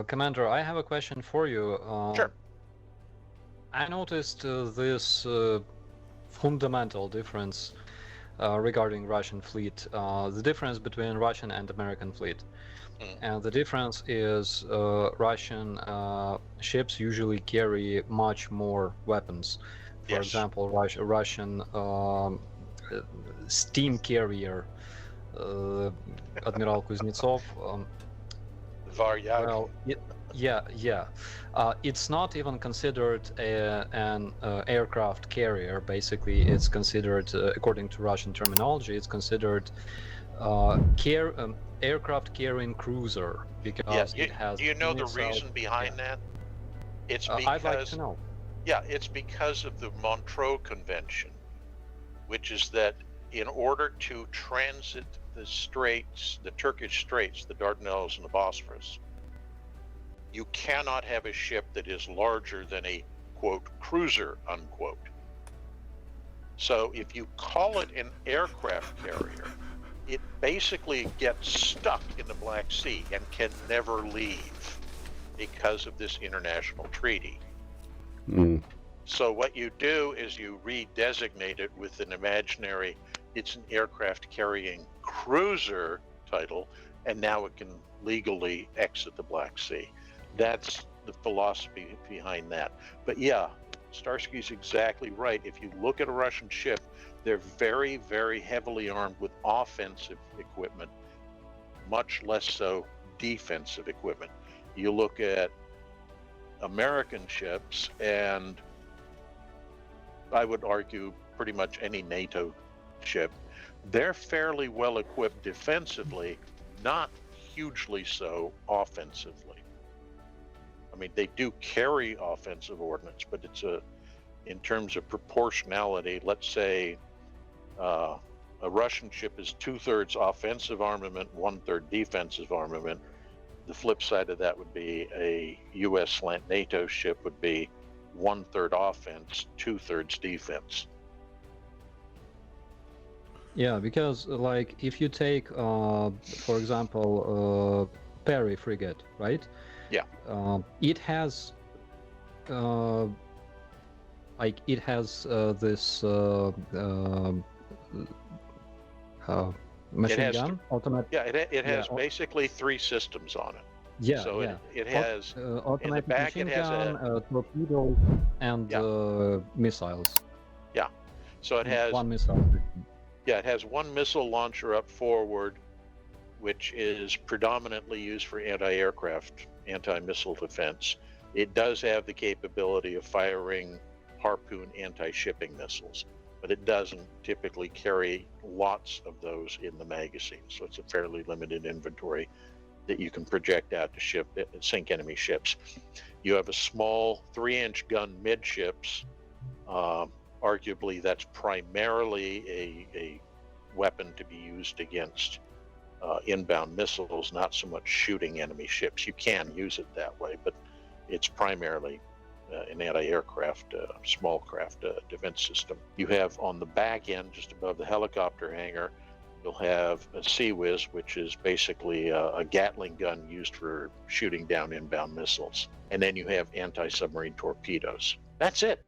Commander, I have a question for you. Sure. I noticed this fundamental difference regarding Russian fleet, the difference between Russian and American fleet. And the difference is Russian ships usually carry much more weapons. For Yes. example, Russian steam carrier, Admiral Kuznetsov. 𝐍𝐢𝐜𝐜𝐬. Well, yeah. It's not even considered an aircraft carrier. Basically, it's considered, according to Russian terminology, it's considered aircraft carrying cruiser because it has. Do you know the reason behind that? It's because I'd like to know. Yeah, it's because of the Montreux Convention, which is that in order to transit the straits, the Turkish straits, the Dardanelles and the Bosphorus, you cannot have a ship that is larger than a, quote, cruiser, unquote. So if you call it an aircraft carrier, it basically gets stuck in the Black Sea and can never leave because of this international treaty. So what you do is you redesignate it with an imaginary, it's an aircraft carrying cruiser title, and now it can legally exit the Black Sea. That's the philosophy behind that. But yeah, Starsky's exactly right. If you look at a Russian ship, they're very, very heavily armed with offensive equipment, much less so defensive equipment. You look at American ships, and I would argue pretty much any NATO ship, they're fairly well equipped defensively, not hugely so offensively. I mean, they do carry offensive ordnance, but it's in terms of proportionality, let's say a Russian ship is 2/3 offensive armament, 1/3 defensive armament. The flip side of that would be a US/NATO ship would be 1/3 offense, 2/3 defense. Yeah, because like if you take, for example, Perry frigate, right? Yeah. It has, this machine gun, automatic. Yeah, it has basically 3 systems on it. Yeah, so yeah. It has automatic back, machine it has gun, torpedo, and missiles. Yeah. So it has one missile. Yeah, it has one missile launcher up forward, which is predominantly used for anti-aircraft, anti-missile defense. It does have the capability of firing Harpoon anti-shipping missiles, but it doesn't typically carry lots of those in the magazine. So it's a fairly limited inventory that you can project out to sink enemy ships. You have a small 3-inch gun midships. Arguably, that's primarily a weapon to be used against inbound missiles, not so much shooting enemy ships. You can use it that way, but it's primarily an anti-aircraft, small craft defense system. You have on the back end, just above the helicopter hangar, you'll have a 𝐍𝐢𝐜𝐜𝐿, which is basically a Gatling gun used for shooting down inbound missiles. And then you have anti-submarine torpedoes. That's it.